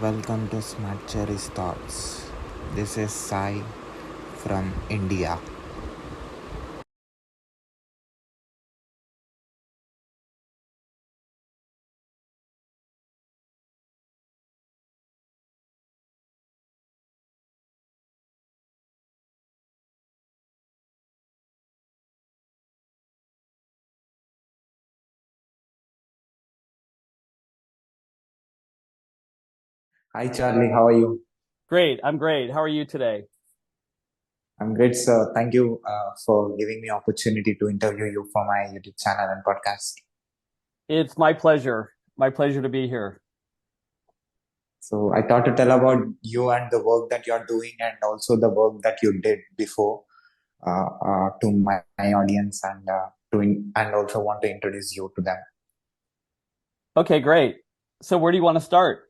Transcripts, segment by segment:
Welcome to Smart Cherry's Thoughts. This is Sai from India. Hi Charlie, how are you? Great. I'm great. How are you today? I'm great, sir. Thank you for giving me opportunity to interview you for my YouTube channel and podcast. It's my pleasure. My pleasure to be here. So I thought to tell about you and the work that you're doing, and also the work that you did before to my audience, and also want to introduce you to them. Okay, great. So where do you want to start?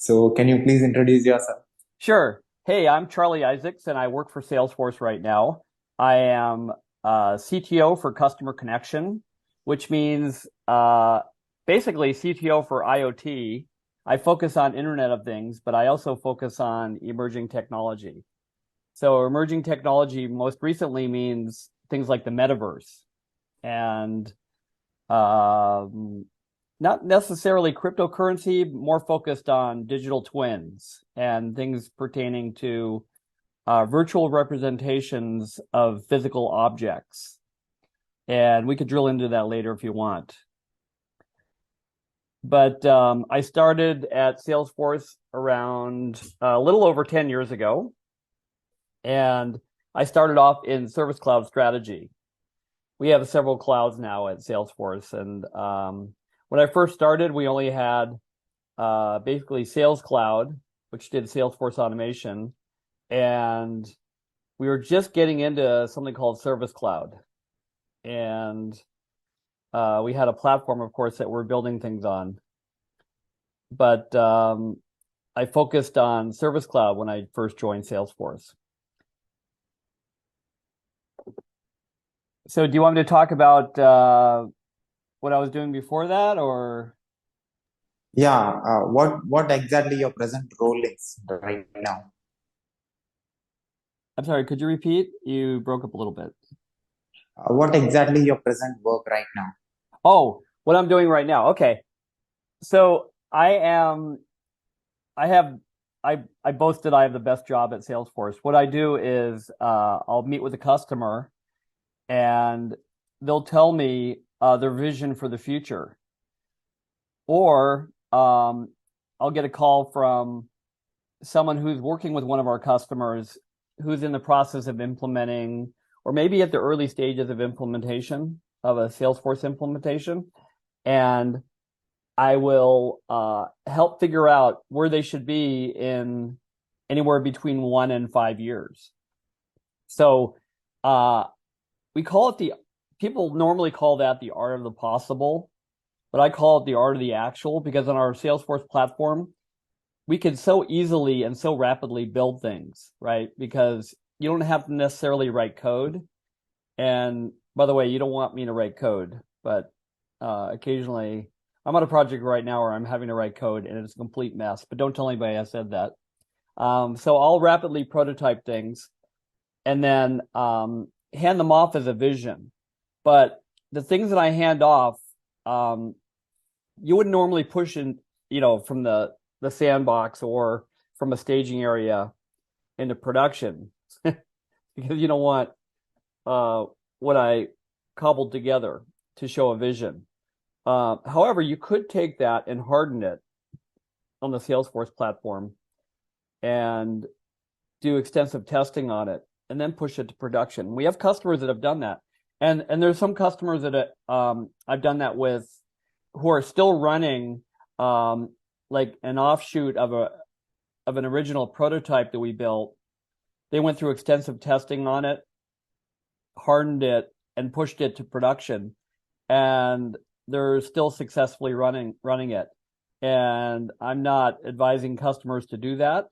So can you please introduce yourself? Sure. Hey, I'm Charlie Isaacs and I work for Salesforce right now. I am CTO for Customer Connection, which means basically CTO for IoT. I focus on Internet of Things, but I also focus on emerging technology. So emerging technology most recently means things like the metaverse and um, not necessarily cryptocurrency, more focused on digital twins and things pertaining to virtual representations of physical objects. And we could drill into that later if you want. But I started at Salesforce around a little over 10 years ago. And I started off in Service Cloud strategy. We have several clouds now at Salesforce. And when I first started, we only had basically Sales Cloud, which did Salesforce automation. And we were just getting into something called Service Cloud. And we had a platform, of course, that we're building things on. But I focused on Service Cloud when I first joined Salesforce. So do you want me to talk about what I was doing before that, or Yeah, what exactly your present role is right now? I'm sorry, could you repeat? You broke up a little bit. What exactly your present work right now? Oh, what I'm doing right now. Okay. So I have, I boasted I have the best job at Salesforce. What I do is I'll meet with a customer and they'll tell me their vision for the future. Or I'll get a call from someone who's working with one of our customers who's in the process of implementing, or maybe at the early stages of implementation of a Salesforce implementation. And I will help figure out where they should be in anywhere between 1 and 5 years. So uh, we call it people normally call that the art of the possible, but I call it the art of the actual because on our Salesforce platform, we can so easily and so rapidly build things, right? Because you don't have to necessarily write code. And by the way, you don't want me to write code, but occasionally I'm on a project right now where I'm having to write code and it's a complete mess, but don't tell anybody I said that. So I'll rapidly prototype things and then hand them off as a vision. But the things that I hand off, um, you wouldn't normally push in, from the sandbox or from a staging area into production because you don't want uh, what I cobbled together to show a vision. However, you could take that and harden it on the Salesforce platform and do extensive testing on it and then push it to production. We have customers that have done that. And there's some customers that I've done that with who are still running like an offshoot of an original prototype that we built. They went through extensive testing on it, hardened it, and pushed it to production. And they're still successfully running it. And I'm not advising customers to do that.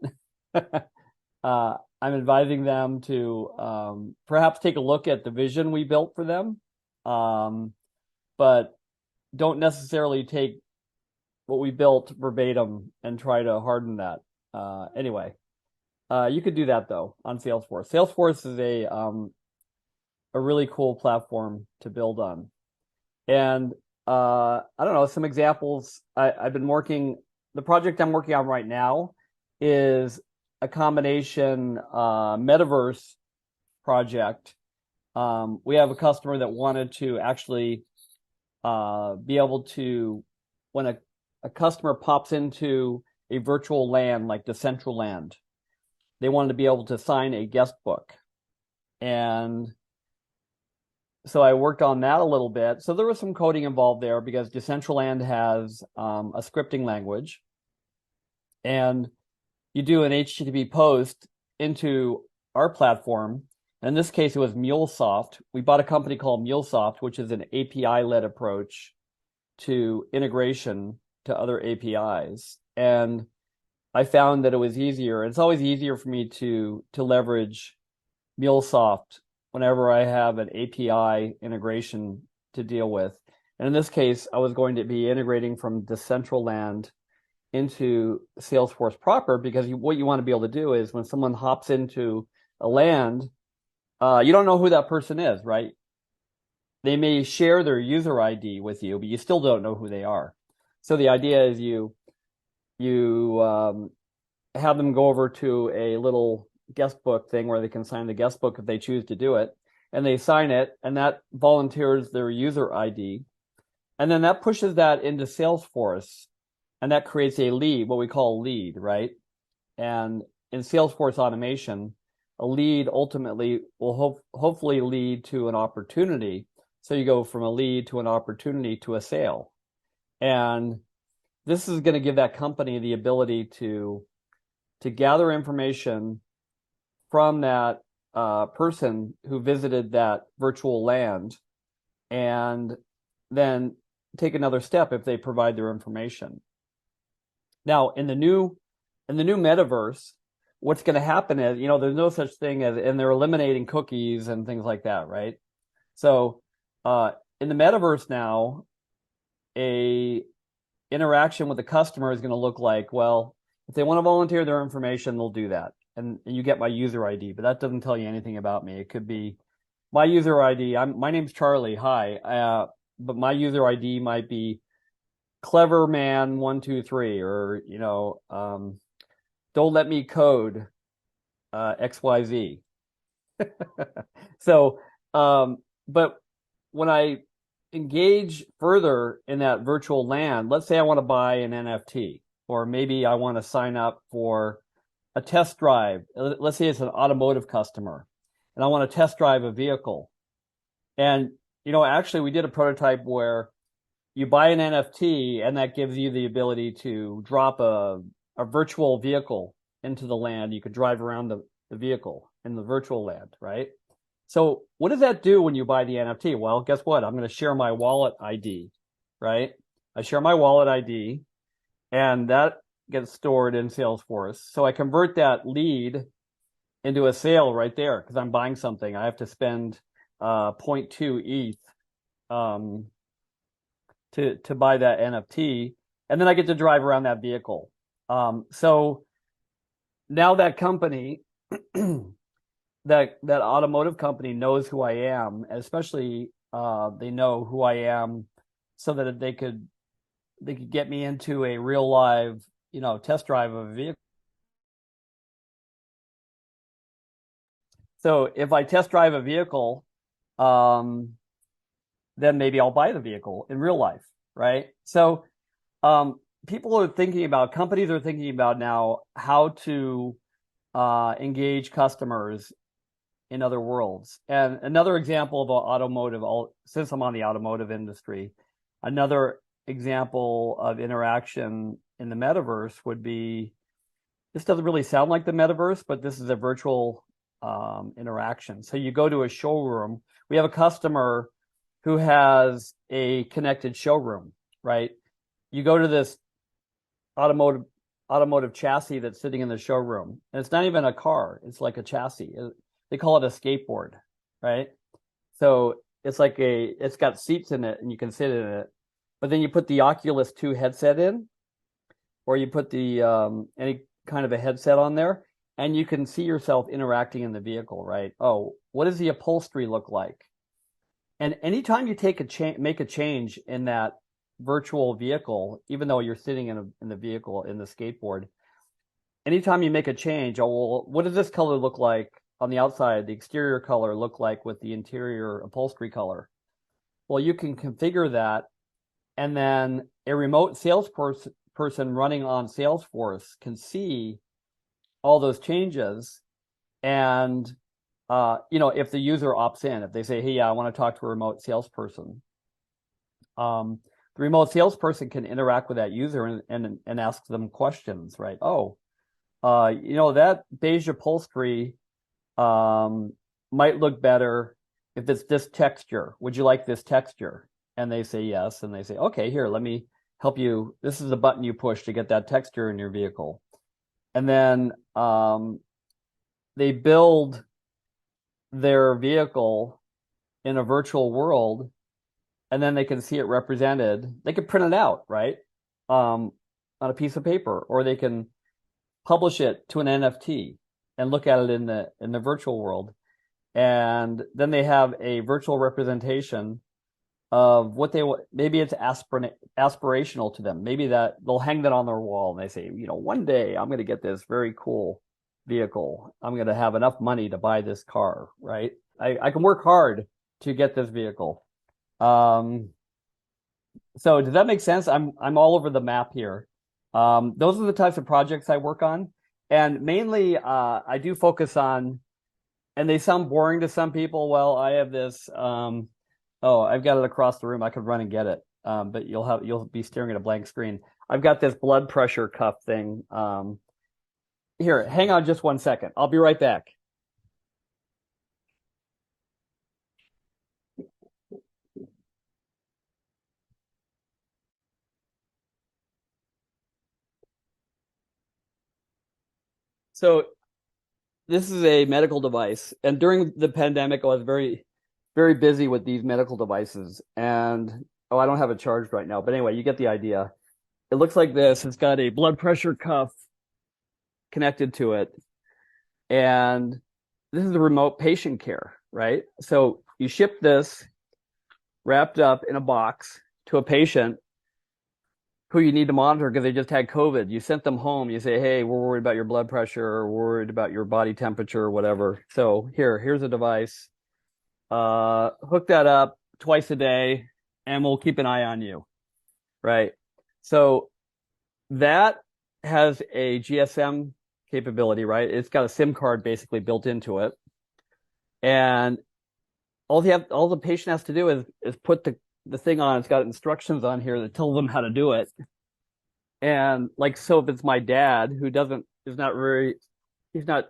I'm advising them to perhaps take a look at the vision we built for them, but don't necessarily take what we built verbatim and try to harden that. Anyway, you could do that though on Salesforce. Salesforce is a really cool platform to build on. And I don't know, some examples. I've been working, the project I'm working on right now is a combination metaverse project. We have a customer that wanted to actually be able to, when a customer pops into a virtual land like Decentraland, they wanted to be able to sign a guest book. And so I worked on that a little bit. So there was some coding involved there because Decentraland has a scripting language. And you do an HTTP post into our platform. In this case, it was MuleSoft. We bought a company called MuleSoft, which is an API-led approach to integration to other APIs. And I found that it was easier. It's always easier for me to leverage MuleSoft whenever I have an API integration to deal with. And in this case, I was going to be integrating from Decentraland into Salesforce proper, because what you want to be able to do is when someone hops into a land, you don't know who that person is, right? They may share their user ID with you, but you still don't know who they are. So the idea is you have them go over to a little guest book thing where they can sign the guest book if they choose to do it, and they sign it, and that volunteers their user ID, and then that pushes that into Salesforce, and that creates a lead, what we call a lead, right? And in Salesforce automation, a lead ultimately will hopefully lead to an opportunity. So you go from a lead to an opportunity to a sale. And this is going to give that company the ability to gather information from that person who visited that virtual land, and then take another step if they provide their information. Now, in the new metaverse, what's going to happen is, there's no such thing as, and they're eliminating cookies and things like that, right? So in the metaverse now, a interaction with the customer is going to look like, well, if they want to volunteer their information, they'll do that. And you get my user ID, but that doesn't tell you anything about me. It could be my user ID. My name's Charlie. Hi. But my user ID might be Cleverman123, or, don't let me code XYZ. So, but when I engage further in that virtual land, let's say I want to buy an NFT, or maybe I want to sign up for a test drive. Let's say it's an automotive customer, and I want to test drive a vehicle. And, actually we did a prototype where you buy an NFT, and that gives you the ability to drop a virtual vehicle into the land. You could drive around the vehicle in the virtual land, right? So what does that do when you buy the NFT? Well, guess what? I'm going to share my wallet ID, right? I share my wallet ID, and that gets stored in Salesforce. So I convert that lead into a sale right there, because I'm buying something. I have to spend 0.2 ETH to buy that NFT, and then I get to drive around that vehicle. So now that company, that automotive company knows who I am, especially they know who I am, so that they could get me into a real live, test drive of a vehicle. So if I test drive a vehicle, then maybe I'll buy the vehicle in real life, right? So companies are thinking about now how to engage customers in other worlds. And another example of automotive, since I'm on the automotive industry, another example of interaction in the metaverse would be, this doesn't really sound like the metaverse, but this is a virtual interaction. So you go to a showroom. We have a customer who has a connected showroom, right? You go to this automotive chassis that's sitting in the showroom, and it's not even a car. It's like a chassis. They call it a skateboard, right? So it's like it's got seats in it, and you can sit in it. But then you put the Oculus 2 headset in, or you put the any kind of a headset on there, and you can see yourself interacting in the vehicle, right? Oh, what does the upholstery look like? And anytime you make a change in that virtual vehicle, even though you're sitting in the vehicle in the skateboard, anytime you make a change, oh, well, what does this color look like on the outside? The exterior color look like with the interior upholstery color? Well, you can configure that, and then a remote salesperson running on Salesforce can see all those changes. And if the user opts in, if they say, "Hey, yeah, I want to talk to a remote salesperson," the remote salesperson can interact with that user and ask them questions, right? Oh, that beige upholstery might look better if it's this texture. Would you like this texture? And they say yes, and they say, okay, here, let me help you. This is the button you push to get that texture in your vehicle. And then they build their vehicle in a virtual world, and then they can see it represented. They can print it out, right? On a piece of paper, or they can publish it to an NFT and look at it in the virtual world. And then they have a virtual representation of what they want. Maybe it's aspirational to them. Maybe that they'll hang that on their wall and they say, one day I'm going to get this very cool vehicle. I'm going to have enough money to buy this car, right? I can work hard to get this vehicle. So does that make sense? I'm all over the map here. Those are the types of projects I work on. And mainly I do focus on, and they sound boring to some people. Well, I have this, I've got it across the room. I could run and get it. But you'll be staring at a blank screen. I've got this blood pressure cuff thing. Here, hang on just 1 second. I'll be right back. So this is a medical device, and during the pandemic, I was very, very busy with these medical devices. And I don't have it charged right now, but anyway, you get the idea. It looks like this. It's got a blood pressure cuff connected to it, and this is the remote patient care, right? So you ship this wrapped up in a box to a patient who you need to monitor because they just had COVID. You sent them home. You say, hey, we're worried about your blood pressure, or we're worried about your body temperature, or whatever. So here's a device. Hook that up twice a day, and we'll keep an eye on you, right? So that has a GSM capability, right? It's got a SIM card basically built into it. And all the patient has to do is put the thing on. It's got instructions on here that tell them how to do it. And so if it's my dad who he's not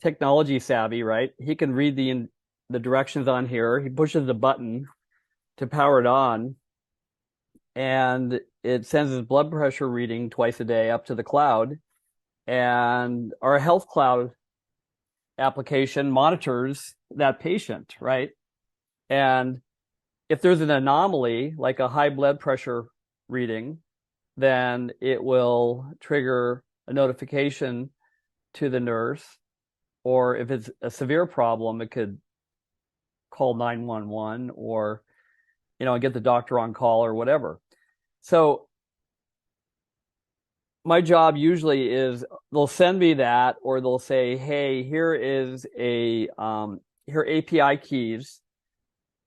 technology savvy, right? He can read the directions on here. He pushes the button to power it on, and it sends his blood pressure reading twice a day up to the cloud. And our health cloud application monitors that patient, right? And if there's an anomaly, like a high blood pressure reading, then it will trigger a notification to the nurse. Or if it's a severe problem, it could call 911 or, get the doctor on call or whatever. So my job usually is they'll send me that, or they'll say, hey, here are API keys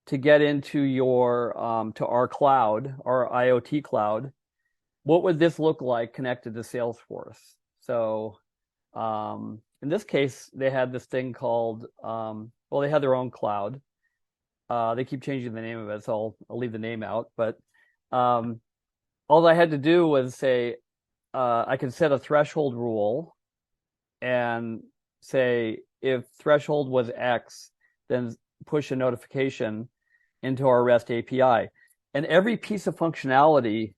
to get into to our cloud, our IoT cloud. What would this look like connected to Salesforce? So in this case, they had this thing called, they had their own cloud. They keep changing the name of it, so I'll leave the name out. But all I had to do was say, I can set a threshold rule and say, if threshold was X, then push a notification into our REST API. And every piece of functionality,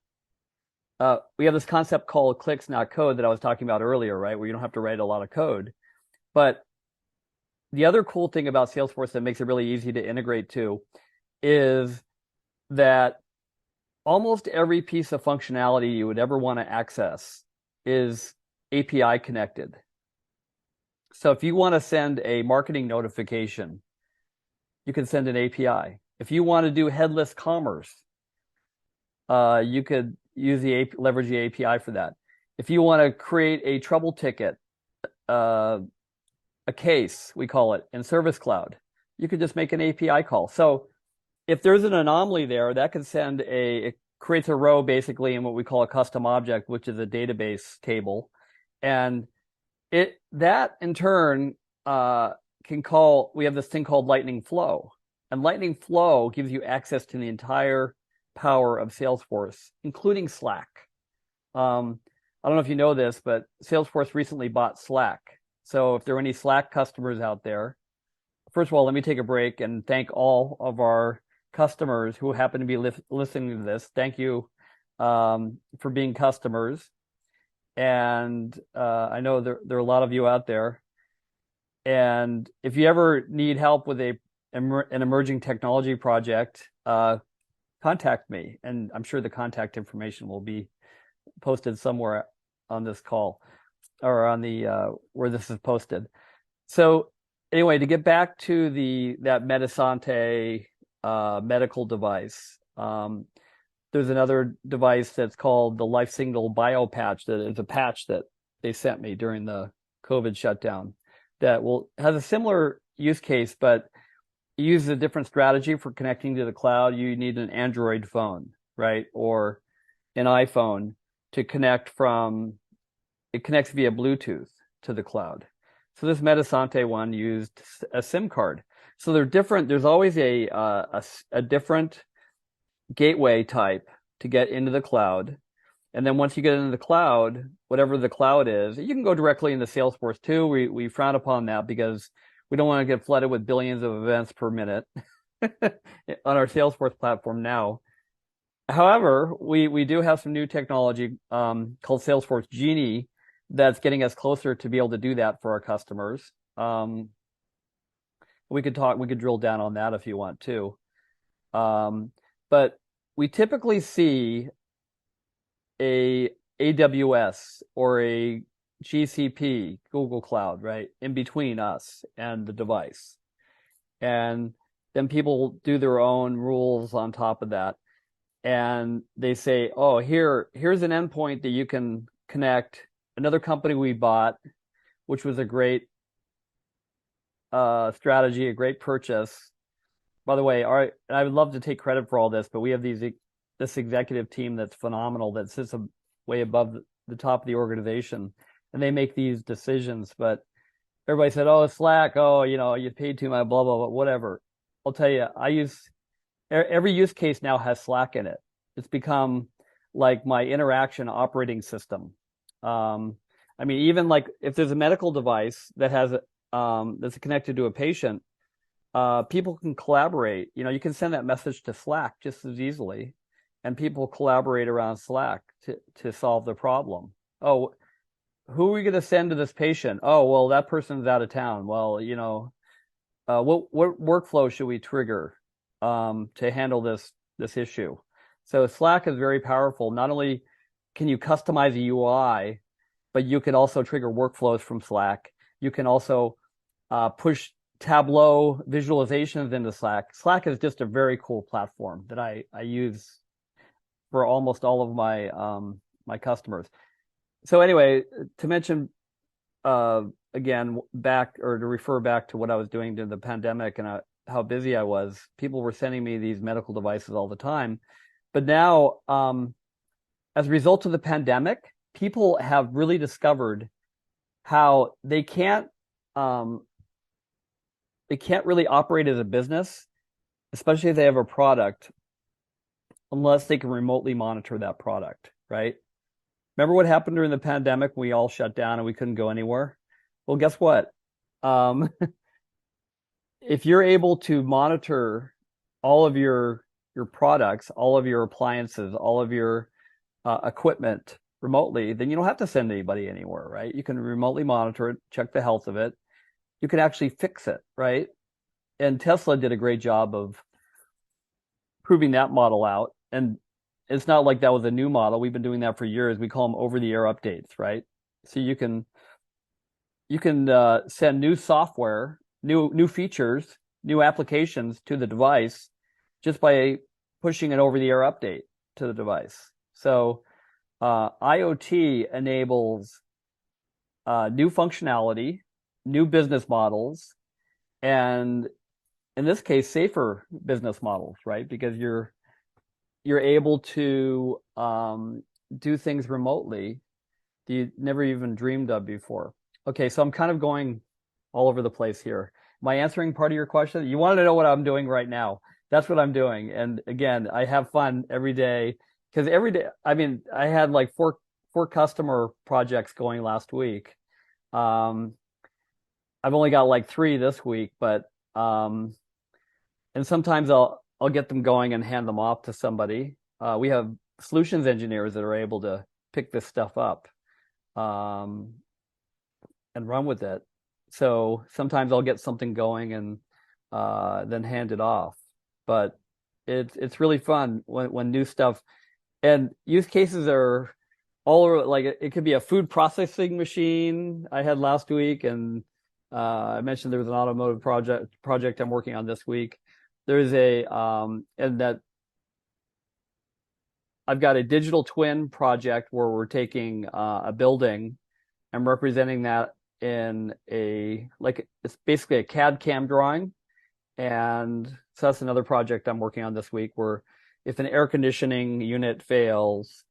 we have this concept called clicks, not code, that I was talking about earlier, right? Where you don't have to write a lot of code. But the other cool thing about Salesforce that makes it really easy to integrate to is that almost every piece of functionality you would ever want to access is API connected. So if you want to send a marketing notification, you can send an API. If you want to do headless commerce, you could leverage the API for that. If you want to create a trouble ticket, a case, we call it, in Service Cloud, you could just make an API call. So if there's an anomaly there, that could it creates a row basically in what we call a custom object, which is a database table. And that in turn we have this thing called Lightning Flow. And Lightning Flow gives you access to the entire power of Salesforce, including Slack. I don't know if you know this, but Salesforce recently bought Slack. So if there are any Slack customers out there, first of all, let me take a break and thank all of our customers who happen to be listening to this. Thank you for being customers. And I know there are a lot of you out there. And if you ever need help with an emerging technology project, contact me. And I'm sure the contact information will be posted somewhere on this call or on the where this is posted. So anyway, to get back to that Medisante medical device, there's another device that's called the Life Signal Bio Patch that is a patch that they sent me during the COVID shutdown that has a similar use case, but it uses a different strategy for connecting to the cloud. You need an Android phone, right? Or an iPhone to connect it connects via Bluetooth to the cloud. So this Medisante one used a SIM card. So they're different. There's always a different gateway type to get into the cloud. And then once you get into the cloud, whatever the cloud is, you can go directly into Salesforce too. We frown upon that because we don't want to get flooded with billions of events per minute on our Salesforce platform now. However, we do have some new technology called Salesforce Genie that's getting us closer to be able to do that for our customers. We could drill down on that if you want to. But we typically see a AWS or a GCP, Google Cloud, right, in between us and the device. And then people do their own rules on top of that. And they say, oh, here's an endpoint that you can connect. Another company we bought, which was a great strategy, a great purchase. By the way, I would love to take credit for all this, but we have this executive team that's phenomenal that sits way above the top of the organization, and they make these decisions. But everybody said, "Oh, Slack. Oh, you paid too much. Blah blah blah. Whatever." I'll tell you, every use case now has Slack in it. It's become like my interaction operating system. I mean, even like if there's a medical device that that's connected to a patient, people can collaborate. You can send that message to Slack just as easily, and people collaborate around Slack to solve the problem. Oh, who are we going to send to this patient? Oh, well, that person's out of town. Well, what workflow should we trigger to handle this issue? So Slack is very powerful. Not only can you customize a UI, but you can also trigger workflows from Slack. You can also push Tableau visualizations into Slack. Slack is just a very cool platform that I use for almost all of my customers. So anyway, to mention again to refer back to what I was doing during the pandemic and how busy I was, people were sending me these medical devices all the time. But now, as a result of the pandemic, people have really discovered how they can't really operate as a business, especially if they have a product, unless they can remotely monitor that product, right? Remember what happened during the pandemic? We all shut down and we couldn't go anywhere. Well, guess what? If you're able to monitor all of your products, all of your appliances, all of your equipment remotely, then you don't have to send anybody anywhere, right? You can remotely monitor it, check the health of it. You can actually fix it, right? And Tesla did a great job of proving that model out. And it's not like that was a new model. We've been doing that for years. We call them over-the-air updates, right? So you can send new software, new features, new applications to the device just by pushing an over-the-air update to the device. So IoT enables new functionality, new business models, and in this case, safer business models, right? Because you're able to do things remotely that you never even dreamed of before. Okay, so I'm kind of going all over the place here. Am I answering part of your question? You wanted to know what I'm doing right now. That's what I'm doing. And again, I have fun every day because every day, I mean, I had like four customer projects going last week. Um, I've only got like three this week, but and sometimes I'll get them going and hand them off to somebody. We have solutions engineers that are able to pick this stuff up um, and run with it. So sometimes I'll get something going and then hand it off. But it's really fun when new stuff and use cases are all over, like it could be a food processing machine I had last week, and I mentioned there was an automotive project I'm working on this week. There's and that I've got a digital twin project where we're taking a building and representing that in it's basically a CAD CAM drawing. And so that's another project I'm working on this week where if an air conditioning unit fails,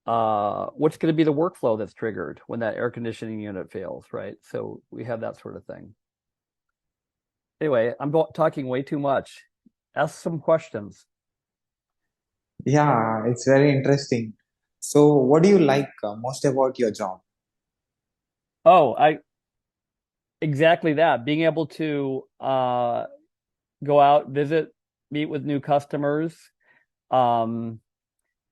what's going to be the workflow that's triggered when that air conditioning unit fails, right? So we have that sort of thing. Anyway, I'm talking way too much. Ask some questions. Yeah, it's very interesting. So, what do you like most about your job? Oh, exactly that. Being able to go out, visit, meet with new customers, um,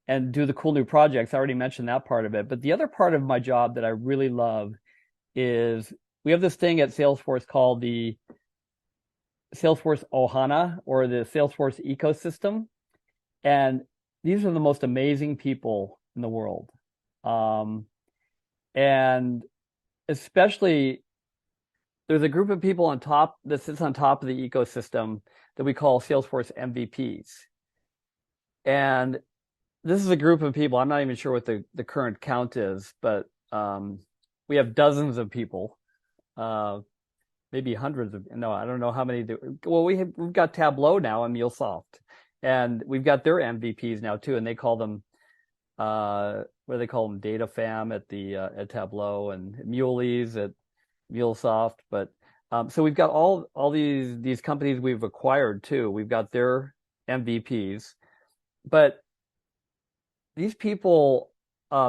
and do the cool new projects. I already mentioned that part of it. But the other part of my job that I really love is we have this thing at Salesforce called the Salesforce Ohana or the Salesforce ecosystem. And these are the most amazing people in the world. Um, and especially there's a group of people on top that sits on top of the ecosystem that we call Salesforce MVPs. And this is a group of people. I'm not even sure what the current count is, but we have dozens of people, maybe hundreds of. No, I don't know how many. Well, we've got Tableau now and MuleSoft, and we've got their MVPs now too, and they call them what do they call them? Data Fam at Tableau and Muleys at MuleSoft. But so we've got all these companies we've acquired too. We've got their MVPs, but these people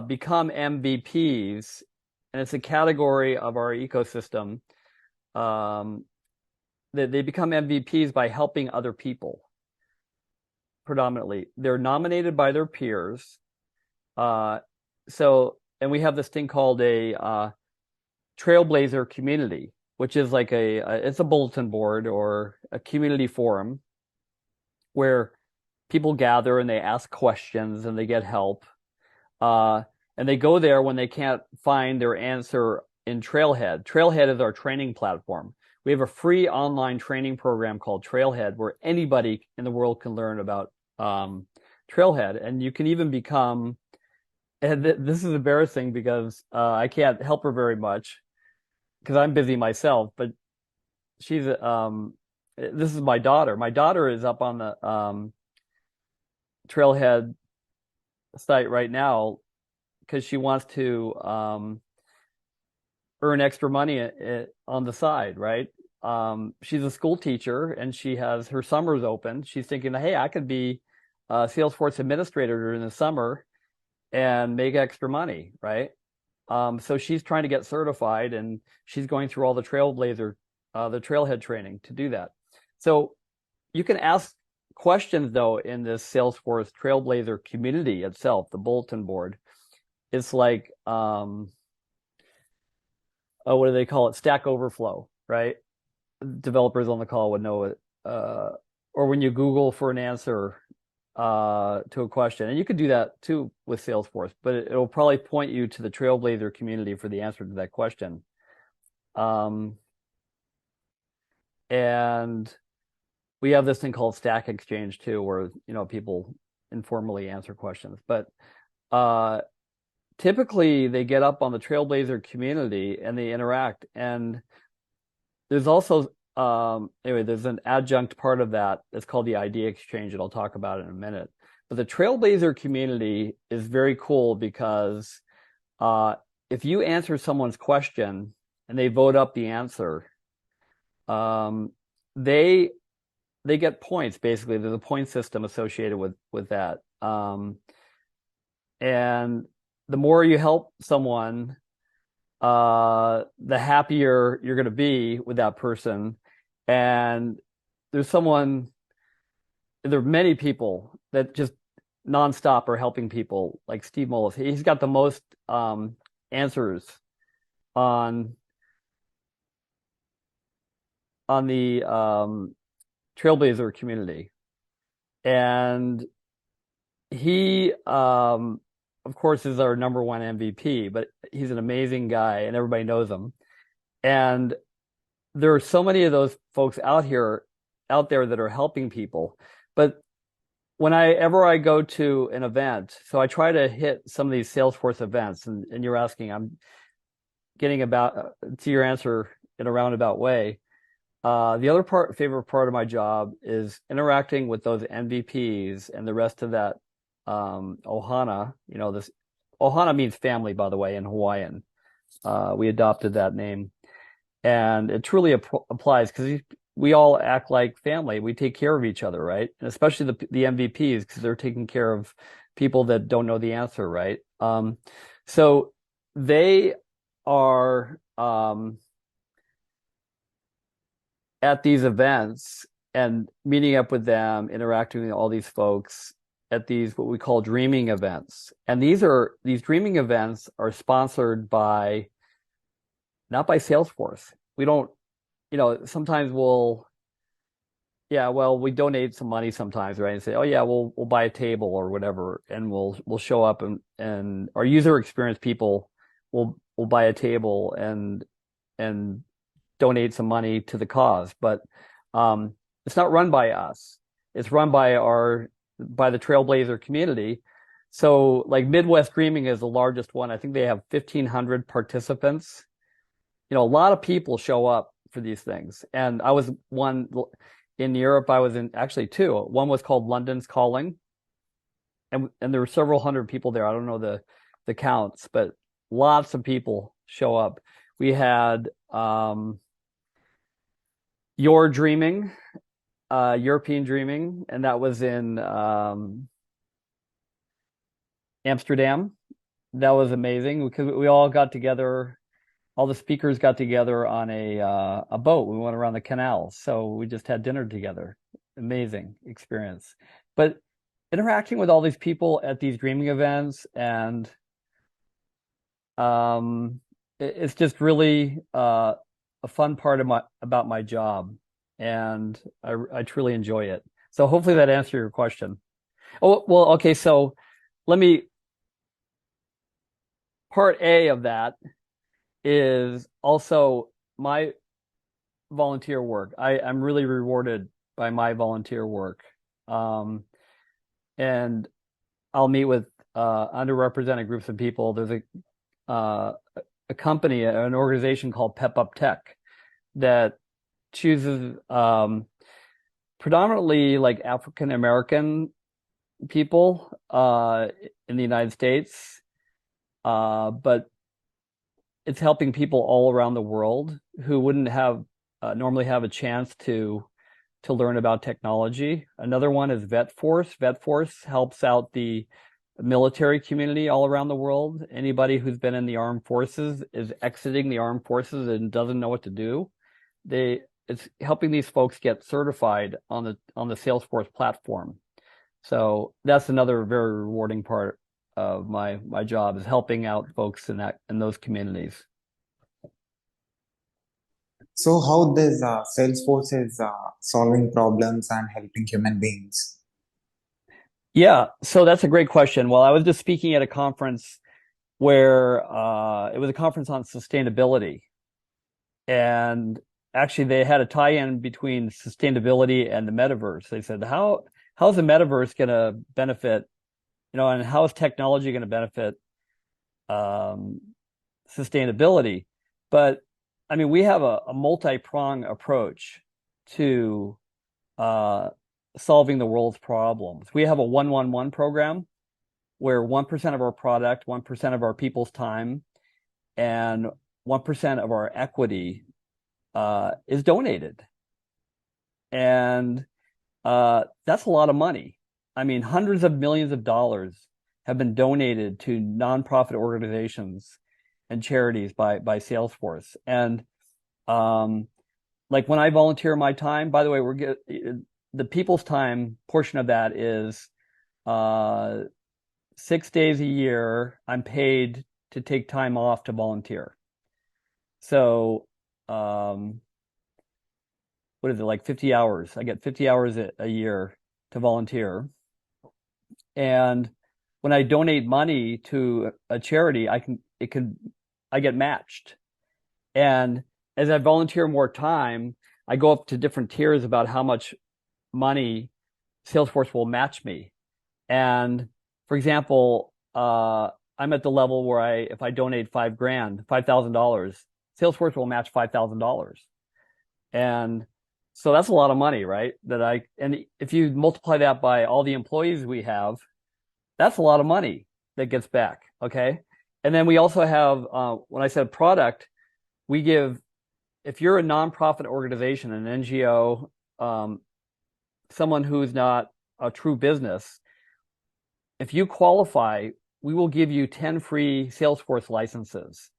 become MVPs, and it's a category of our ecosystem that they become MVPs by helping other people. Predominantly, they're nominated by their peers. And we have this thing called a Trailblazer community, which is like it's a bulletin board or a community forum where people gather and they ask questions and they get help. And they go there when they can't find their answer in Trailhead. Trailhead is our training platform. We have a free online training program called Trailhead where anybody in the world can learn about Trailhead. And you can even become, and this is embarrassing because I can't help her very much because I'm busy myself, but she's, this is my daughter. My daughter is up on the Trailhead site right now because she wants to earn extra money on the side, right? She's a school teacher and she has her summers open. She's thinking, hey, I could be a Salesforce administrator during the summer and make extra money, right? So she's trying to get certified and she's going through all the Trailblazer, the Trailhead training to do that. So you can ask questions though in this Salesforce Trailblazer community itself, the bulletin board. It's like, what do they call it? Stack Overflow, right? Developers on the call would know it. Or when you Google for an answer, to a question. And you could do that too with Salesforce, but it'll probably point you to the Trailblazer community for the answer to that question. And we have this thing called Stack Exchange too, where people informally answer questions. But typically they get up on the Trailblazer community and they interact. And there's also anyway, there's an adjunct part of that that's called the idea exchange, and I'll talk about it in a minute. But the Trailblazer community is very cool because if you answer someone's question and they vote up the answer, they get points. Basically, there's a point system associated with that. And the more you help someone, the happier you're going to be with that person. And there are many people that just nonstop are helping people, like Steve Mullis. He's got the most answers on the Trailblazer community. And he, of course, is our number one MVP, but he's an amazing guy and everybody knows him. And there are so many of those folks out there that are helping people. But whenever I go to an event, so I try to hit some of these Salesforce events, and you're asking, I'm getting about to your answer in a roundabout way. The other favorite part of my job is interacting with those MVPs and the rest of that Ohana. This Ohana means family, by the way, in Hawaiian. We adopted that name, and it truly applies because we all act like family. We take care of each other, right? And especially the MVPs, because they're taking care of people that don't know the answer, right? So they are at these events and meeting up with them, interacting with all these folks at these what we call dreaming events. And these dreaming events are sponsored not by Salesforce. We don't, sometimes we donate some money sometimes, right? And say, oh yeah, we'll buy a table or whatever, and we'll show up and our user experience people will buy a table and donate some money to the cause. But it's not run by us. It's run by the Trailblazer community. So like Midwest Dreaming is the largest one. I think they have 1,500 participants. A lot of people show up for these things. And I was one in Europe. I was in actually two. One was called London's Calling. And there were several hundred people there. I don't know the counts, but lots of people show up. We had Your Dreaming, European Dreaming, and that was in Amsterdam. That was amazing because we all got together. All the speakers got together on a boat. We went around the canal, so we just had dinner together. Amazing experience. But interacting with all these people at these dreaming events, and it's just really a fun part about my job, and I truly enjoy it. So hopefully that answered your question. Oh, well, okay. So part A of that is also my volunteer work. I'm really rewarded by my volunteer work. And I'll meet with underrepresented groups of people. There's a company, an organization called Pep Up Tech that chooses predominantly like African American people in the United States, but it's helping people all around the world who wouldn't have normally have a chance to learn about technology. Another one is VetForce. VetForce helps out the military community all around the world. Anybody who's been in the armed forces is exiting the armed forces and doesn't know what to do. It's helping these folks get certified on the Salesforce platform. So that's another very rewarding part of my job, is helping out folks in those communities. So how this Salesforce is solving problems and helping human beings? Yeah, so that's a great question. Well, I was just speaking at a conference where it was a conference on sustainability. And actually they had a tie-in between sustainability and the metaverse. They said, how's the metaverse going to benefit, and how is technology going to benefit um, sustainability? But I mean, we have a multi-prong approach to uh, solving the world's problems. We have a 1-1-1 program where 1% of our product, 1% of our people's time, and 1% of our equity is donated. And that's a lot of money. I mean, hundreds of millions of dollars have been donated to nonprofit organizations and charities by Salesforce. And like when I volunteer my time, by the way, the people's time portion of that is 6 days a year. I'm paid to take time off to volunteer. So what is it, like 50 hours? I get 50 hours a year to volunteer. And when I donate money to a charity, I get matched. And as I volunteer more time, I go up to different tiers about how much money Salesforce will match me. And for example, I'm at the level where if I donate $5,000, Salesforce will match $5,000. And so that's a lot of money, right? And if you multiply that by all the employees we have, that's a lot of money that gets back. Okay. And then we also have, when I said product, if you're a nonprofit organization, an NGO, someone who's not a true business, if you qualify, we will give you 10 free Salesforce licenses.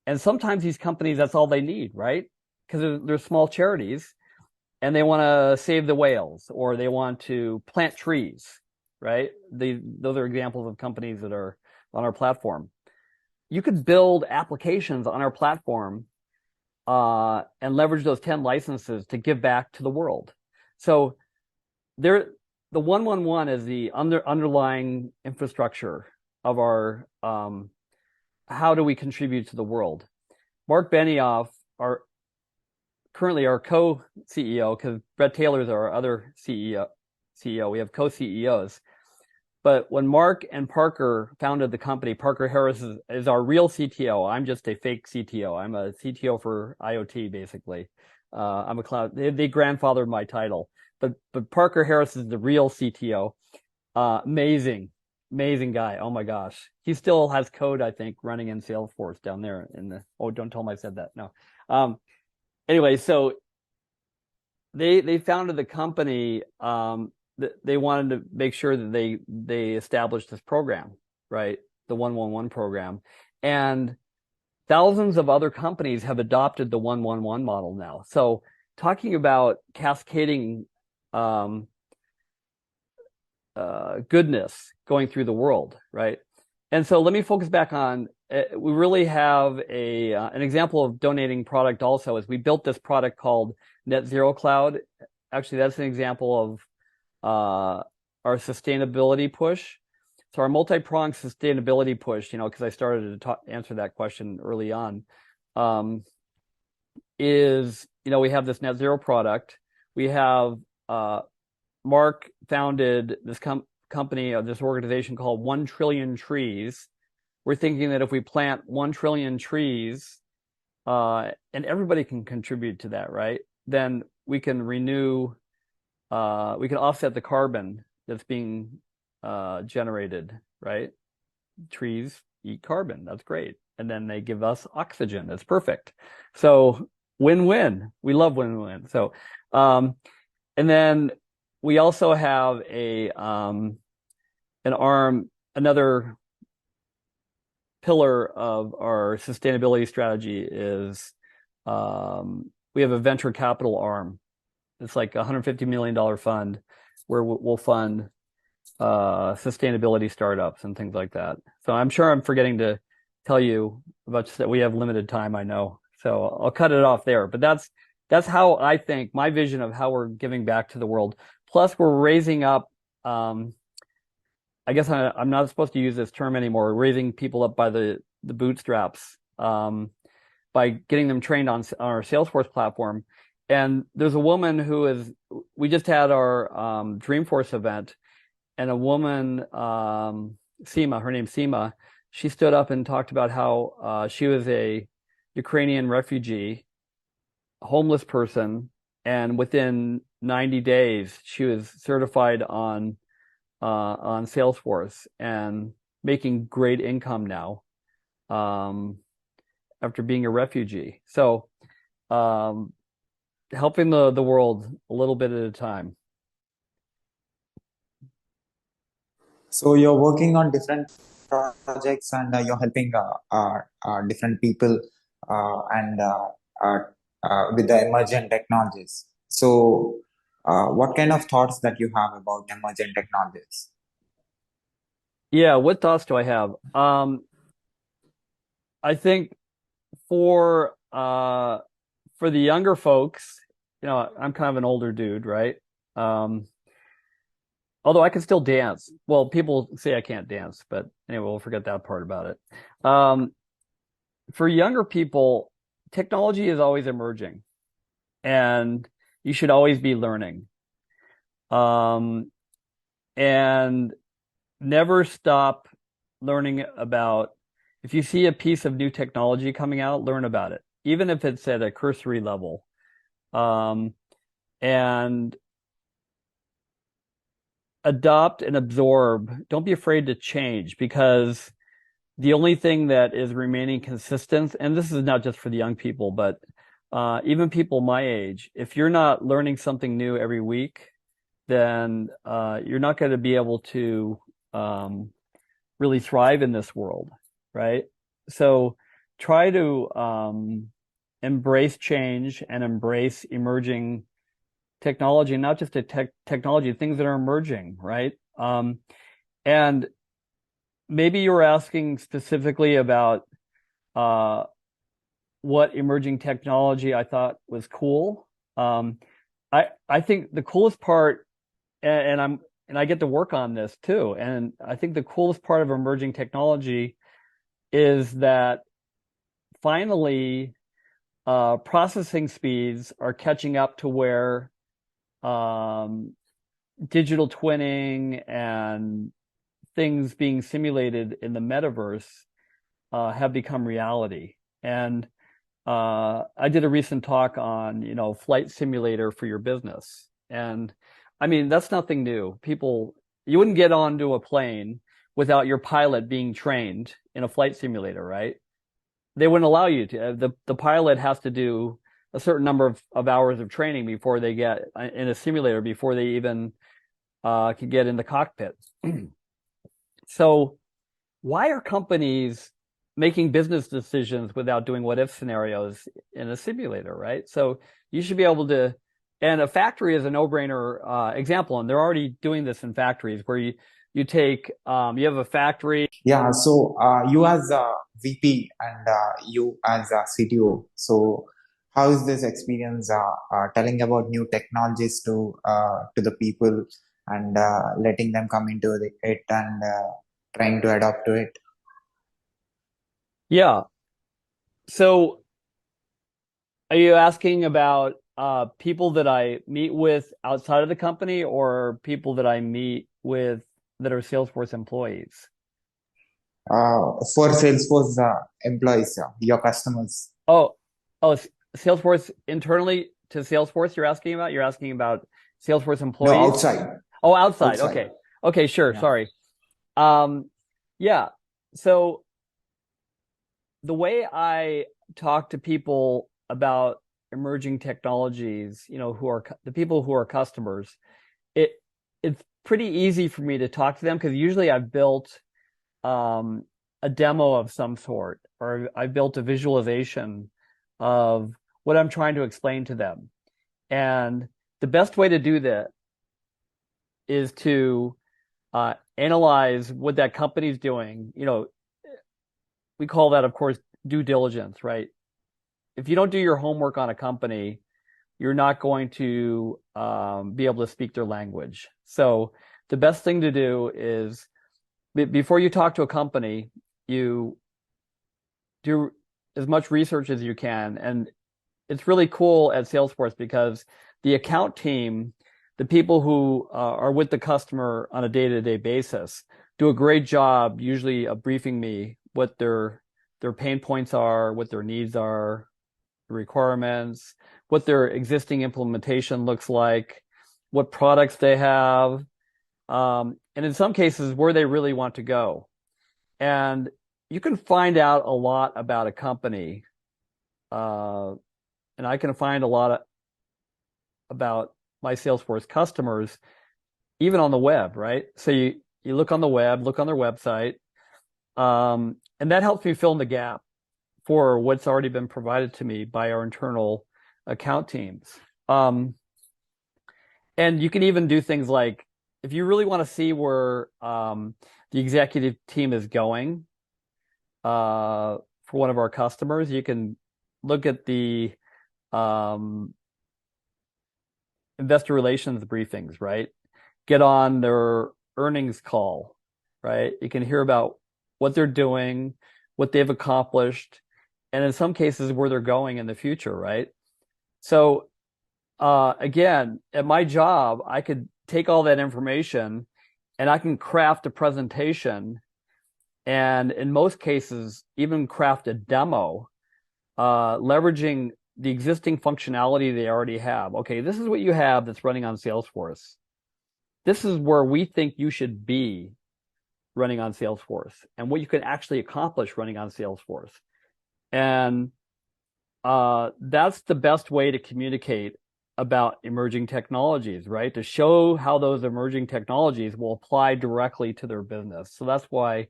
And sometimes these companies, that's all they need, right? Because they're small charities and they want to save the whales or they want to plant trees, right? Those are examples of companies that are on our platform. You could build applications on our platform and leverage those 10 licenses to give back to the world. So the 1-1-1 is the underlying infrastructure of our how do we contribute to the world. Mark Benioff, currently our co-CEO, because Brett Taylor's our other CEO. We have co-CEOs. But when Mark and Parker founded the company, Parker Harris is our real CTO. I'm just a fake CTO. I'm a CTO for IoT, basically. I'm a cloud. They grandfathered my title. But Parker Harris is the real CTO. Amazing guy. Oh my gosh. He still has code, I think, running in Salesforce down there don't tell him I said that. No. Anyway, so they founded the company. They wanted to make sure that they established this program, right? The 1-1-1 program. And thousands of other companies have adopted the 1-1-1 model now. So talking about cascading goodness going through the world, right? And so let me focus back on, we really have an example of donating product also is we built this product called Net Zero Cloud. Actually, that's an example of our sustainability push. So our multi-pronged sustainability push, because I started to answer that question early on, is, we have this net zero product. We have Mark founded this company, this organization called 1 Trillion Trees. We're thinking that if we plant 1 trillion trees, and everybody can contribute to that, right? Then we can we can offset the carbon that's being generated, right? Trees eat carbon. That's great. And then they give us oxygen. That's perfect. So win-win. We love win-win. So, and then we also have another pillar of our sustainability strategy is we have a venture capital arm. It's like a $150 million fund where we'll fund sustainability startups and things like that. So I'm sure I'm forgetting to tell you about that. We have limited time, I know. So I'll cut it off there. But that's how I think, my vision of how we're giving back to the world. Plus, we're raising up I guess I'm not supposed to use this term anymore, raising people up by the bootstraps, by getting them trained on our Salesforce platform. And there's a woman we just had our Dreamforce event, and a woman, Seema, her name's Seema, she stood up and talked about how she was a Ukrainian refugee, homeless person, and within 90 days she was certified on Salesforce and making great income now, after being a refugee. So, helping the world a little bit at a time. So you're working on different projects and you're helping different people and uh, with the emergent technologies. So, what kind of thoughts that you have about emergent technologies? Yeah, what thoughts do I have? I think for for the younger folks, I'm kind of an older dude, right? Although I can still dance. Well, people say I can't dance, but anyway, we'll forget that part about it. For younger people, technology is always emerging, and you should always be learning. And never stop learning about, if you see a piece of new technology coming out, learn about it, even if it's at a cursory level. And adopt and absorb. Don't be afraid to change, because the only thing that is remaining consistent, and this is not just for the young people, but even people my age, if you're not learning something new every week, then you're not going to be able to really thrive in this world, right? So try to embrace change and embrace emerging technology, not just technology, things that are emerging, right? And maybe you were asking specifically about what emerging technology I thought was cool. I think the coolest part, and I get to work on this too, and I think the coolest part of emerging technology is that finally processing speeds are catching up to where digital twinning and things being simulated in the metaverse have become reality. And I did a recent talk on, flight simulator for your business. And I mean, that's nothing new. You wouldn't get onto a plane without your pilot being trained in a flight simulator, right? They wouldn't allow you to. The pilot has to do a certain number of hours of training before they get in a simulator, before they even can get in the cockpit. So why are companies making business decisions without doing what if scenarios in a simulator, right? So you should be able to, and a factory is a no-brainer example, and they're already doing this in factories where you take, you have a factory. Yeah, so you as a VP and you as a CTO, so how is this experience telling about new technologies to the people and letting them come into it and trying to adapt to it? Yeah. So are you asking about people that I meet with outside of the company, or people that I meet with that are Salesforce employees? For Salesforce employees, your customers. Oh, oh, Salesforce internally to Salesforce you're asking about? You're asking about Salesforce No, employees? outside. Oh, outside. Outside. Okay. Okay, sure. Yeah. Sorry. Yeah. So the way I talk to people about emerging technologies, the people who are customers, it's pretty easy for me to talk to them, because usually I've built a demo of some sort, or I built a visualization of what I'm trying to explain to them. And the best way to do that is to analyze what that company's doing. We call that, of course, due diligence, right? If you don't do your homework on a company, you're not going to be able to speak their language. So the best thing to do is before you talk to a company, you do as much research as you can. And it's really cool at Salesforce because the account team, the people who are with the customer on a day-to-day basis, do a great job usually of briefing me what their pain points are, what their needs are, the requirements, what their existing implementation looks like, what products they have, and in some cases where they really want to go. And you can find out a lot about a company, and I can find a lot about my Salesforce customers even on the web, right? So you look on the web, look on their website, and that helps me fill in the gap for what's already been provided to me by our internal account teams. And you can even do things like, if you really want to see where the executive team is going for one of our customers, you can look at the investor relations briefings, right? Get on their earnings call, right? You can hear about what they're doing, what they've accomplished, and in some cases where they're going in the future, right? So again, at my job, I could take all that information and I can craft a presentation, and in most cases, even craft a demo, leveraging the existing functionality they already have. Okay, this is what you have that's running on Salesforce. This is where we think you should be running on Salesforce and what you can actually accomplish running on Salesforce. And that's the best way to communicate about emerging technologies, right? To show how those emerging technologies will apply directly to their business. So that's why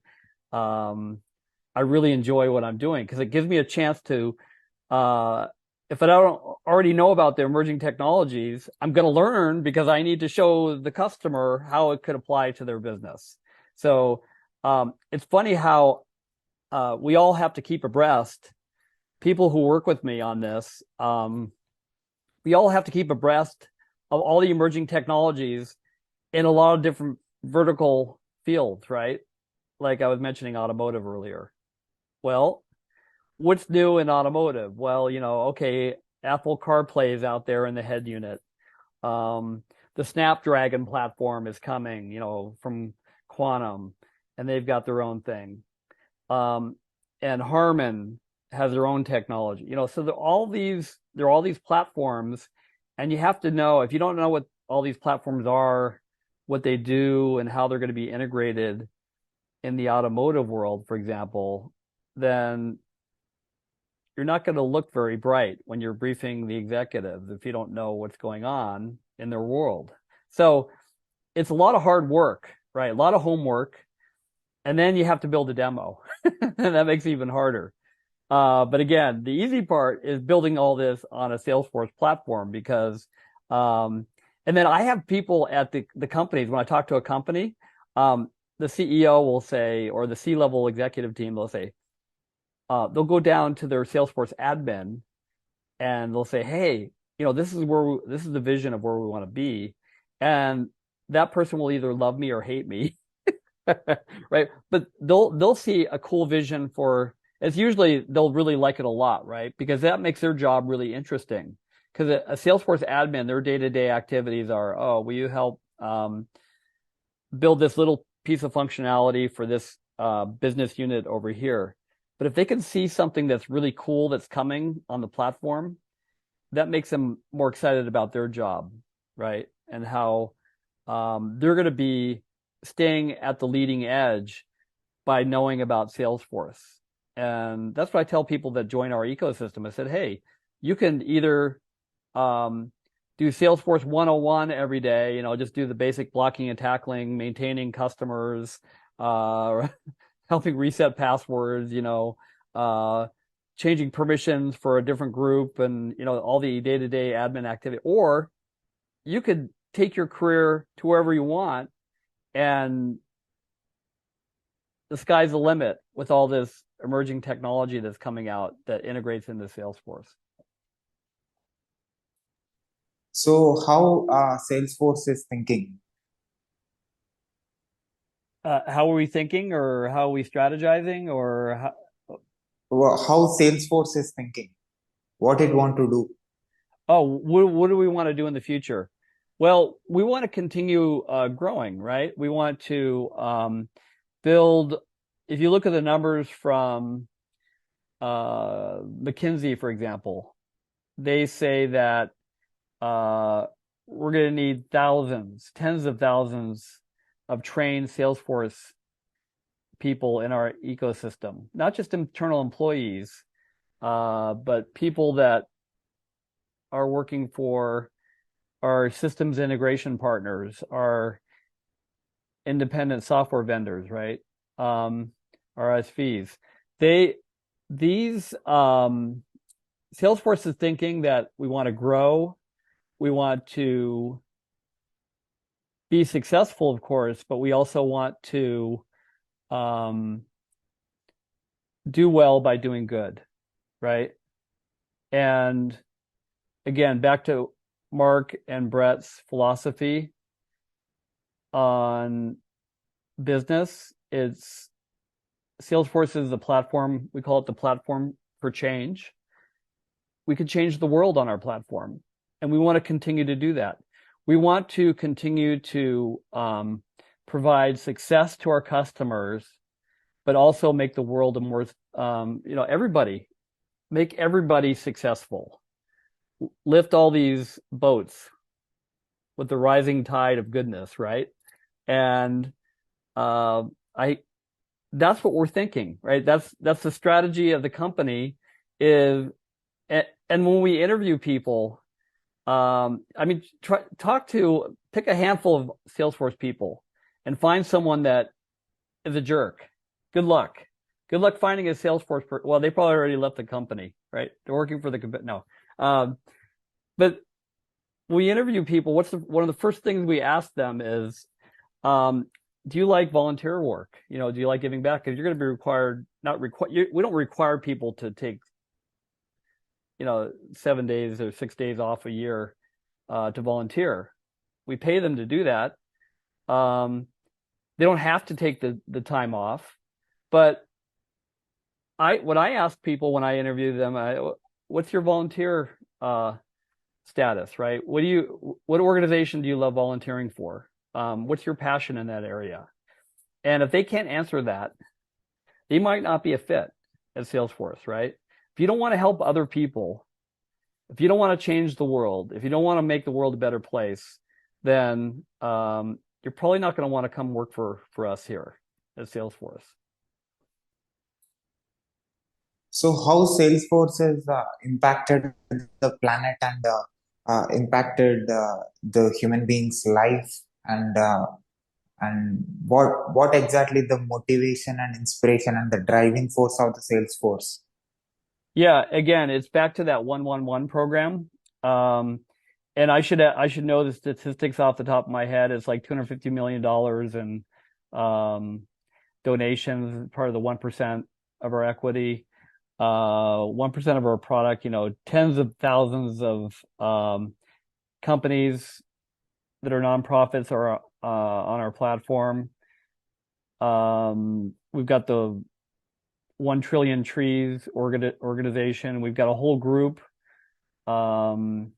I really enjoy what I'm doing, because it gives me a chance to, if I don't already know about the emerging technologies, I'm going to learn because I need to show the customer how it could apply to their business. So it's funny how we all have to keep abreast. People who work with me on this, we all have to keep abreast of all the emerging technologies in a lot of different vertical fields, right? Like I was mentioning automotive earlier. Well, what's new in automotive? Well, okay, Apple CarPlay is out there in the head unit. The Snapdragon platform is coming, from Quantum, and they've got their own thing. And Harman has their own technology, so there are all these platforms, and you have to know, if you don't know what all these platforms are, what they do, and how they're going to be integrated in the automotive world, for example, then you're not going to look very bright when you're briefing the executives if you don't know what's going on in their world. So it's a lot of hard work, right? A lot of homework. And then you have to build a demo. And that makes it even harder. But again, the easy part is building all this on a Salesforce platform, because, and then I have people at the companies, when I talk to a company, the CEO will say, or the C-level executive team will say, they'll go down to their Salesforce admin and they'll say, hey, this is the vision of where we want to be. And that person will either love me or hate me. Right? But they'll see a cool vision for, it's usually they'll really like it a lot, right? Because that makes their job really interesting. Because a Salesforce admin, their day-to-day activities are, oh, will you help build this little piece of functionality for this business unit over here? But if they can see something that's really cool that's coming on the platform, that makes them more excited about their job, right? And how they're going to be staying at the leading edge by knowing about Salesforce. And that's what I tell people that join our ecosystem. I said, hey, you can either do Salesforce 101 every day, just do the basic blocking and tackling, maintaining customers, helping reset passwords, changing permissions for a different group, and all the day-to-day admin activity. Or you could take your career to wherever you want, and the sky's the limit with all this emerging technology that's coming out that integrates into Salesforce. So how Salesforce is thinking? How are we thinking, or how are we strategizing, or how, How Salesforce is thinking, what it want to do. oh, what do we want to do in the future? Well, we want to continue growing, right? We want to build. If you look at the numbers from McKinsey, for example, they say that we're going to need thousands, tens of thousands of trained Salesforce people in our ecosystem, not just internal employees, but people that are working for our systems integration partners, our independent software vendors, right? RSVs. These Salesforce is thinking that we want to grow, we want to be successful, of course, but we also want to do well by doing good, right? And again, back to Mark and Brett's philosophy on business, it's Salesforce is the platform. We call it the platform for change. We could change the world on our platform, and we want to continue to do that. We want to continue to provide success to our customers, but also make the world a more, make everybody successful. Lift all these boats with the rising tide of goodness, right? And that's what we're thinking, right? That's the strategy of the company is, and when we interview people, pick a handful of Salesforce people and find someone that is a jerk. Good luck. Good luck finding a Salesforce well, they probably already left the company, right? They're working for no. But we interview people. One of the first things we ask them is, do you like volunteer work? Do you like giving back? Because you're going to be required, we don't require people to take, 7 days or 6 days off a year to volunteer. We pay them to do that. They don't have to take the time off, but what I ask people when I interview them, what's your volunteer status, right? What organization do you love volunteering for? What's your passion in that area? And if they can't answer that, they might not be a fit at Salesforce, right? If you don't want to help other people, if you don't want to change the world, if you don't want to make the world a better place, then you're probably not going to want to come work for us here at Salesforce. So how Salesforce has impacted the planet and impacted the human being's life, and what exactly the motivation and inspiration and the driving force of the Salesforce? Yeah, again, it's back to that 1-1-1 program. And I should know the statistics off the top of my head. It's like $250 million in donations, part of the 1% of our equity, 1% of our product, tens of thousands of companies that are nonprofits are on our platform. We've got the 1 Trillion Trees organization. We've got a whole group that's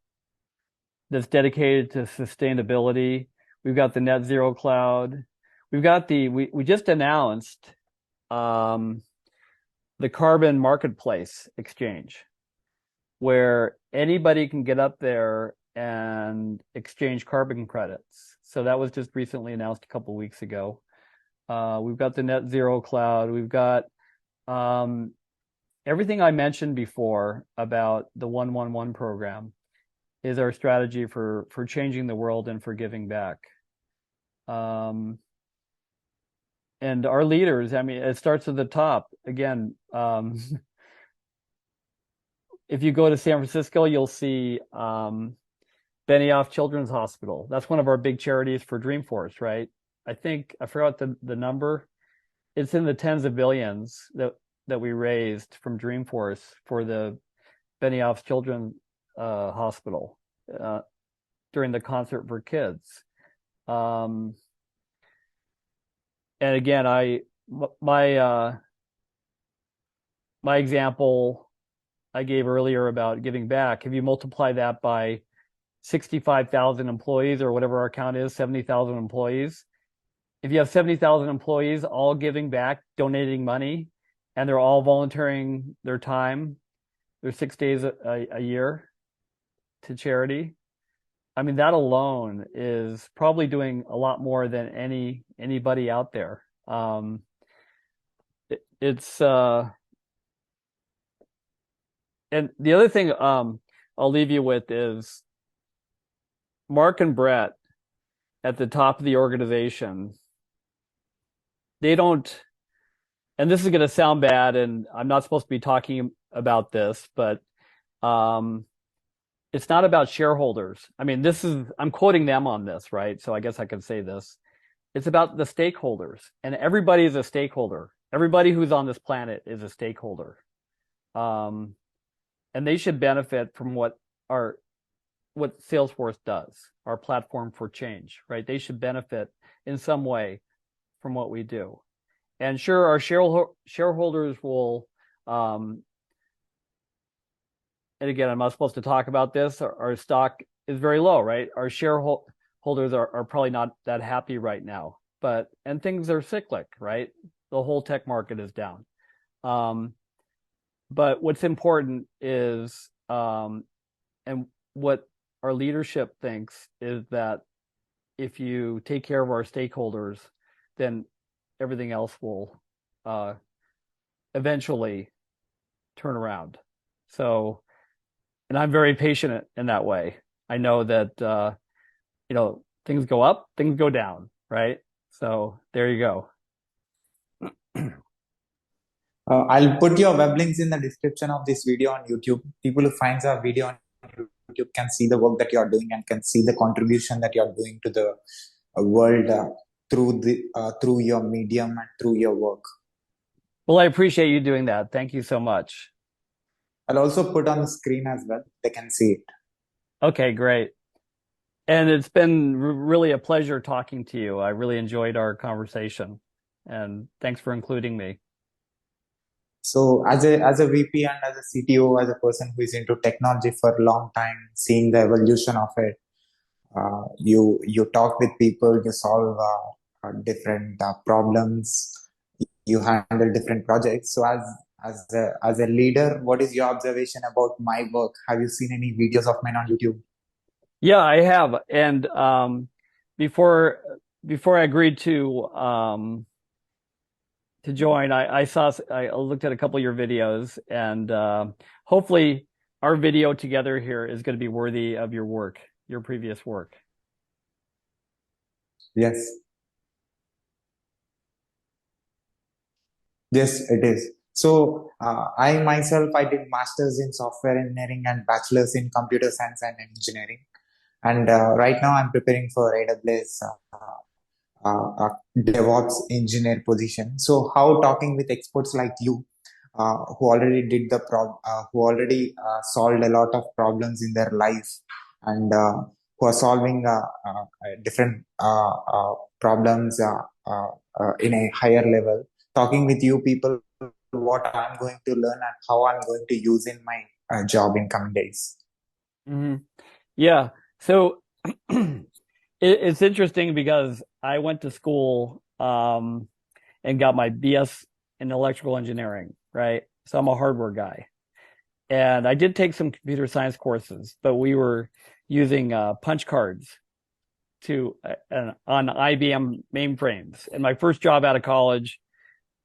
dedicated to sustainability. We've got the Net Zero Cloud. We've got we just announced the carbon marketplace exchange, where anybody can get up there and exchange carbon credits. So that was just recently announced a couple of weeks ago. We've got the Net Zero Cloud. We've got everything I mentioned before about the 1-1-1 program is our strategy for changing the world and for giving back. And our leaders, it starts at the top. Again, if you go to San Francisco, you'll see Benioff Children's Hospital. That's one of our big charities for Dreamforce, right? I forgot the number. It's in the tens of billions that we raised from Dreamforce for the Benioff Children's Hospital during the Concert for Kids. And again, my my example I gave earlier about giving back, if you multiply that by 65,000 employees or whatever our count is, 70,000 employees, if you have 70,000 employees all giving back, donating money, and they're all volunteering their time, their 6 days a year to charity, I mean, that alone is probably doing a lot more than anybody out there. It's and the other thing I'll leave you with is Mark and Brett at the top of the organization. They don't, and this is going to sound bad, and I'm not supposed to be talking about this, but it's not about shareholders. I mean, I'm quoting them on this, right? So I guess I can say this. It's about the stakeholders, and everybody is a stakeholder. Everybody who's on this planet is a stakeholder. And they should benefit from what Salesforce does, our platform for change, right? They should benefit in some way from what we do. And sure, our shareholders will, and again, I'm not supposed to talk about this. Our stock is very low, right? Our shareholders are probably not that happy right now, and things are cyclic, right? The whole tech market is down. But what's important is, and what our leadership thinks is that if you take care of our stakeholders, then everything else will eventually turn around. So, and I'm very patient in that way. I know that things go up, things go down, right? So there you go. I'll put your web links in the description of this video on YouTube. People who finds our video on YouTube can see the work that you're doing and can see the contribution that you're doing to the world through your medium and through your work. Well, I appreciate you doing that. Thank you so much. I'll also put on the screen as well. They can see it. Okay, great. And it's been really a pleasure talking to you. I really enjoyed our conversation, and thanks for including me. So as a VP and as a CTO, as a person who is into technology for a long time, seeing the evolution of it, you talk with people, you solve different problems, you handle different projects. So as a leader, what is your observation about my work? Have you seen any videos of mine on YouTube? Yeah, I have. And before I agreed to join, I looked at a couple of your videos, and hopefully our video together here is going to be worthy of your work, your previous work. Yes. Yes, it is. So I myself, I did masters in software engineering and bachelor's in computer science and engineering. And right now I'm preparing for AWS DevOps engineer position. So how talking with experts like you, who already did who already solved a lot of problems in their life, and who are solving different problems in a higher level. Talking with you people, what I'm going to learn and how I'm going to use in my job in coming days. Mm-hmm. Yeah. So it's interesting because I went to school and got my BS in electrical engineering, right? So I'm a hardware guy. And I did take some computer science courses, but we were using punch cards on IBM mainframes. And my first job out of college,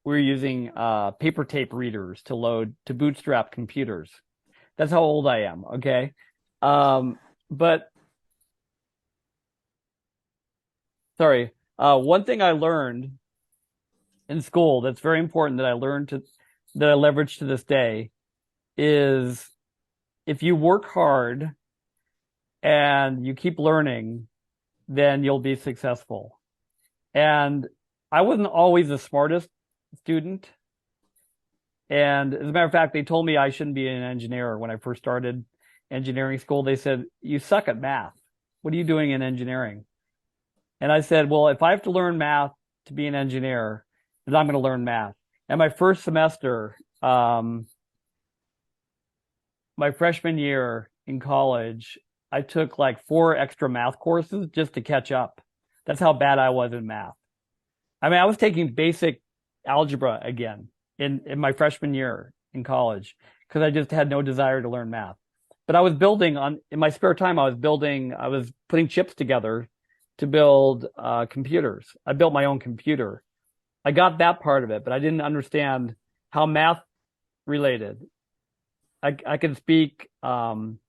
we were using paper tape readers to bootstrap computers. That's how old I am, okay? But sorry, one thing I learned in school that's very important that I leverage to this day is if you work hard and you keep learning, then you'll be successful. And I wasn't always the smartest student. And as a matter of fact, they told me I shouldn't be an engineer when I first started engineering school. They said, "You suck at math. What are you doing in engineering?" And I said, "Well, if I have to learn math to be an engineer is I'm going to learn math. And my first semester, my freshman year in college, I took like 4 extra math courses just to catch up. That's how bad I was in math. I mean, I was taking basic algebra again in my freshman year in college because I just had no desire to learn math. But I was building in my spare time, I was putting chips together to build computers. I built my own computer. I got that part of it, but I didn't understand how math related. I could speak Boolean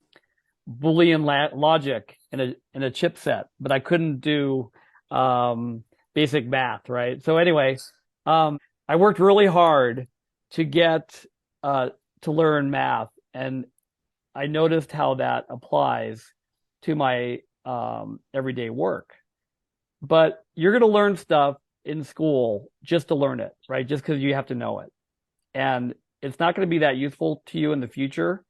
logic in a chipset, but I couldn't do basic math, right? So anyway, I worked really hard to get to learn math, and I noticed how that applies to my everyday work. But you're going to learn stuff in school just to learn it, right? Just because you have to know it. And it's not going to be that useful to you in the future.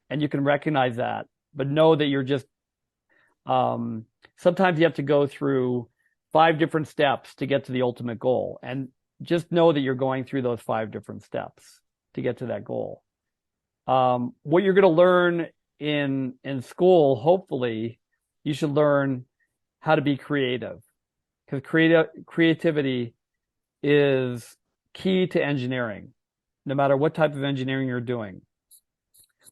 And you can recognize that, but know that you're just, sometimes you have to go through 5 different steps to get to the ultimate goal. And just know that you're going through those 5 different steps to get to that goal. What you're going to learn in school, hopefully, you should learn how to be creative, because creativity is key to engineering, no matter what type of engineering you're doing.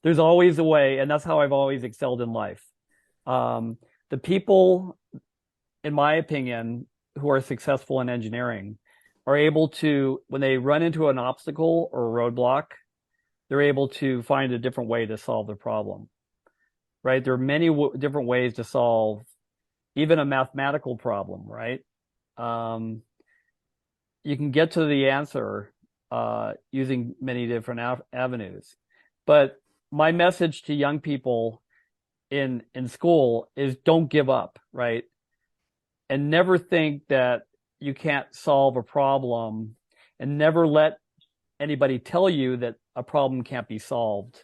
There's always a way, and that's how I've always excelled in life. The people, in my opinion, who are successful in engineering are able to, when they run into an obstacle or a roadblock, they're able to find a different way to solve the problem, right? There are many different ways to solve even a mathematical problem, right? You can get to the answer using many different avenues. But my message to young people in school is don't give up, right? And never think that you can't solve a problem, and never let anybody tell you that a problem can't be solved.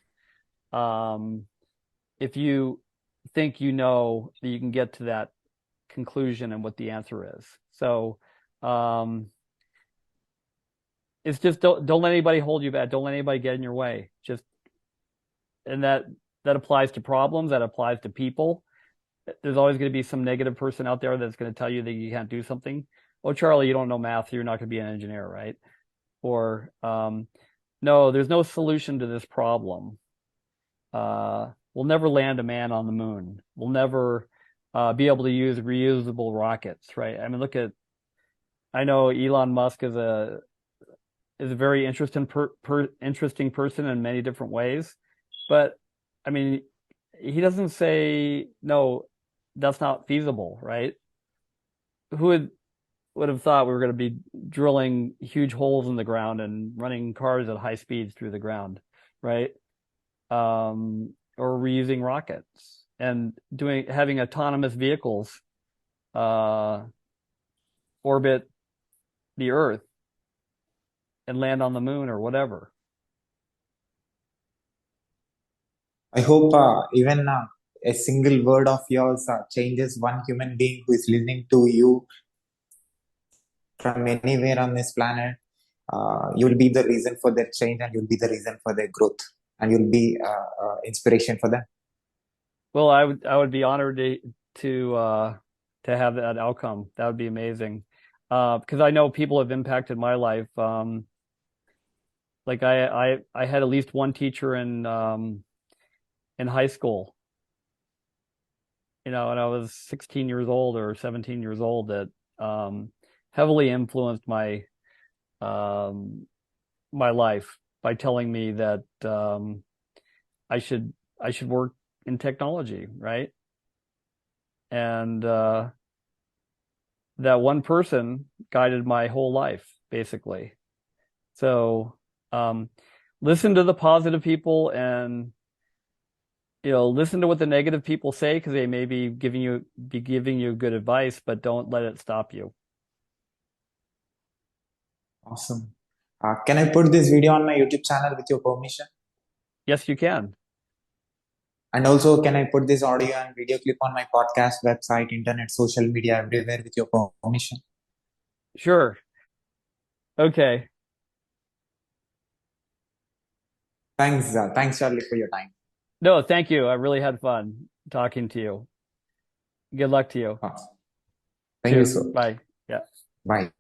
If you think you know that you can get to that conclusion and what the answer is. So it's just don't let anybody hold you back. Don't let anybody get in your way. Just, and that applies to problems, that applies to people. There's always going to be some negative person out there that's going to tell you that you can't do something. Oh, Charlie, you don't know math, so you're not going to be an engineer, right? Or no, there's no solution to this problem. We'll never land a man on the moon. We'll never be able to use reusable rockets, right? I mean, I know Elon Musk is a very interesting person in many different ways, but I mean, he doesn't say no, that's not feasible, right? Who would have thought we were going to be drilling huge holes in the ground and running cars at high speeds through the ground, right? Or reusing rockets and having autonomous vehicles orbit the Earth and land on the moon or whatever. I hope even a single word of yours changes one human being who is listening to you from anywhere on this planet. You'll be the reason for their change, and you'll be the reason for their growth, and you'll be inspiration for them. Well, I would be honored to have that outcome. That would be amazing. Because I know people have impacted my life. Like I had at least one teacher in high school, and I was 16 years old or 17 years old, that heavily influenced my my life by telling me that I should work in technology, right? And that one person guided my whole life, basically. So listen to the positive people, and listen to what the negative people say, because they may be giving you good advice, but don't let it stop you. Awesome. Can I put this video on my YouTube channel with your permission? Yes, you can. And also, can I put this audio and video clip on my podcast, website, internet, social media, everywhere with your permission? Sure. Okay. Thanks, Charlie, for your time. No, thank you. I really had fun talking to you. Good luck to you Uh, Thank you too. so much. Bye. Yeah. Bye.